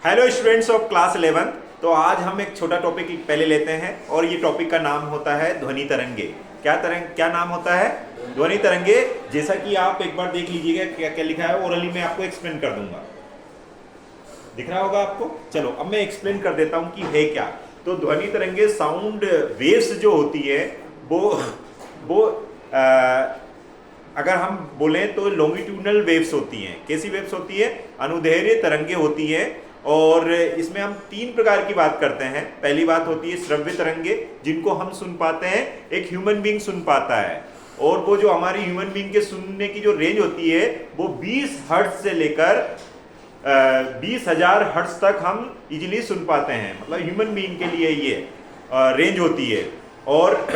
Hello students of class 11। तो आज हम एक छोटा टॉपिक पहले लेते हैं और ये टॉपिक का नाम होता है ध्वनि तरंगे। क्या नाम होता है? ध्वनि तरंगे। जैसा कि आप एक बार देख लीजिएगा क्या क्या लिखा है, ओरली मैं आपको एक्सप्लेन कर दूंगा। दिख रहा होगा आपको? चलो अब मैं एक्सप्लेन कर देता हूं कि है क्या। तो ध्वनि तरंगे साउंड वेव्स जो होती है वो अगर हम बोलें तो लॉन्गिट्यूडनल वेव्स होती हैं। कैसी वेव्स होती है? अनुदैर्घ्य तरंगे होती हैं। और इसमें हम तीन प्रकार की बात करते हैं। पहली बात होती है श्रव्य तरंगे, जिनको हम सुन पाते हैं, एक ह्यूमन बीइंग सुन पाता है। और वो जो हमारी ह्यूमन बीइंग के सुनने की जो रेंज होती है वो 20 हर्ट्ज से लेकर 20,000 हर्ट्ज तक हम इजीली सुन पाते हैं। मतलब ह्यूमन बीइंग के लिए ये रेंज होती है। और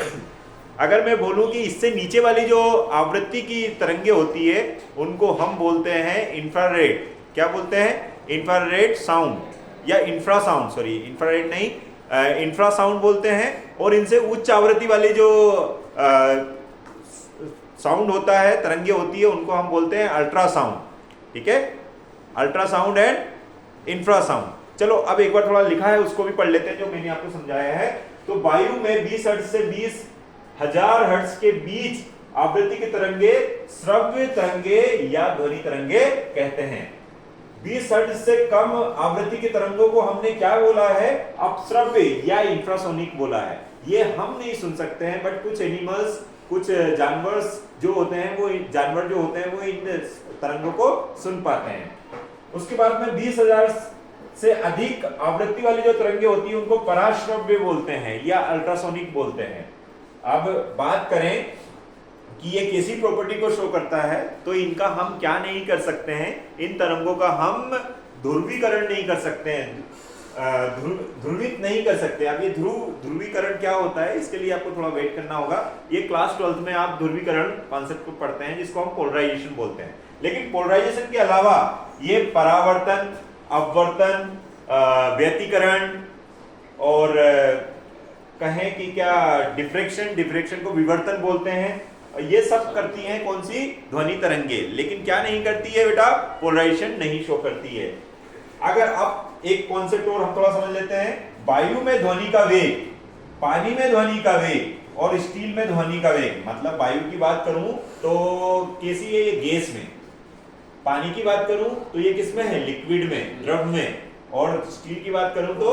अगर मैं बोलूं कि इससे नीचे वाली जो आवृत्ति की तरंगे होती है उनको हम बोलते हैं इंफ्रारेड। क्या बोलते हैं? इंफ्रारेड साउंड या इंफ्रासाउंड, सॉरी इंफ्रारेड नहीं, इंफ्रासाउंड बोलते हैं। और इनसे उच्च आवृत्ति वाली जो साउंड होता है, तरंगे होती है, उनको हम बोलते हैं अल्ट्रासाउंड। ठीक है, अल्ट्रासाउंड एंड इंफ्रासाउंड। चलो अब एक बार थोड़ा लिखा है उसको भी पढ़ लेते हैं जो मैंने आपको समझाया है। तो वायु में 20 हर्ट्ज से 20,000 हर्ट्ज के बीच आवृत्ति के तरंगे श्रव्य तरंगे या ध्वनि तरंगे कहते हैं। 20 हर्ट्ज से कम आवृत्ति के तरंगों को हमने क्या बोला है? अपश्रव्य या इंफ्रासोनिक बोला है। ये हम नहीं सुन सकते हैं, बट कुछ एनिमल्स, कुछ जानवर जो होते हैं वो इन तरंगों को सुन पाते हैं। उसके बाद में 20,000 से अधिक आवृत्ति वाली जो तरंगे होती है उनको पराश्रव्य बोलते हैं या अल्ट्रासोनिक बोलते हैं। अब बात करें कि ये किसी प्रॉपर्टी को शो करता है, तो इनका हम क्या नहीं कर सकते हैं? इन तरंगों का हम ध्रुवीकरण नहीं कर सकते हैं, ध्रुवित नहीं कर सकते। अब ये ध्रुवीकरण क्या होता है, इसके लिए आपको थोड़ा वेट करना होगा। ये क्लास 12th में आप ध्रुवीकरण कॉन्सेप्ट को पढ़ते हैं, जिसको हम पोलराइजेशन बोलते हैं। लेकिन पोलराइजेशन के अलावा ये परावर्तन, अपवर्तन, व्यतिकरण और कहें कि क्या डिफ्रेक्शन को विवर्तन बोलते हैं, ये सब करती हैं कौन सी? ध्वनि तरंगे। लेकिन क्या नहीं करती है बेटा? पोलराइजेशन नहीं शो करती है। अगर अब एक कॉन्सेप्ट और हम थोड़ा समझ लेते हैं। वायु में ध्वनि का वेग, पानी में ध्वनि का वेग और स्टील में ध्वनि का वेग। मतलब वायु की बात करूं तो कैसी है ये? गैस में। पानी की बात करूं तो ये किस में है? लिक्विड में, द्रव में। और स्टील की बात करूं तो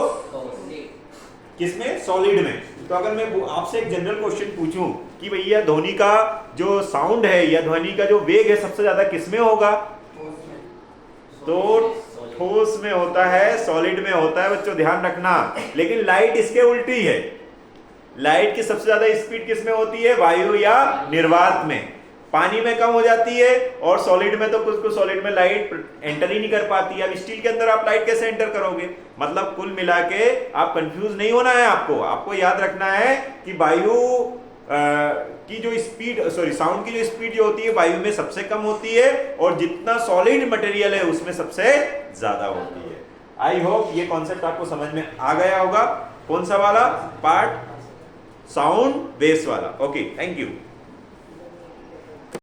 किसमें? सॉलिड में। तो अगर मैं आपसे एक जनरल क्वेश्चन पूछूं कि भैया ध्वनि का जो साउंड है या ध्वनि का जो वेग है सबसे ज्यादा किसमें होगा? तो ठोस में होता है, सॉलिड में होता है, बच्चों ध्यान रखना। लेकिन लाइट इसके उल्टी है। लाइट की सबसे ज्यादा स्पीड किसमें होती है? वायु या निर्वात में। पानी में कम हो जाती है और सॉलिड में तो कुछ सॉलिड में लाइट एंटर ही नहीं कर पाती है। अब स्टील के अंदर आप लाइट कैसे एंटर करोगे? मतलब कुल मिला के आप कंफ्यूज नहीं होना है। आपको याद रखना है कि वायु की जो स्पीड, सॉरी साउंड की जो स्पीड जो होती है वायु में सबसे कम होती है और जितना सॉलिड मटेरियल है उसमें सबसे ज्यादा होती है। आई होप ये कॉन्सेप्ट आपको समझ में आ गया होगा। कौन सा वाला पार्ट? साउंड बेस वाला। Okay, thank you.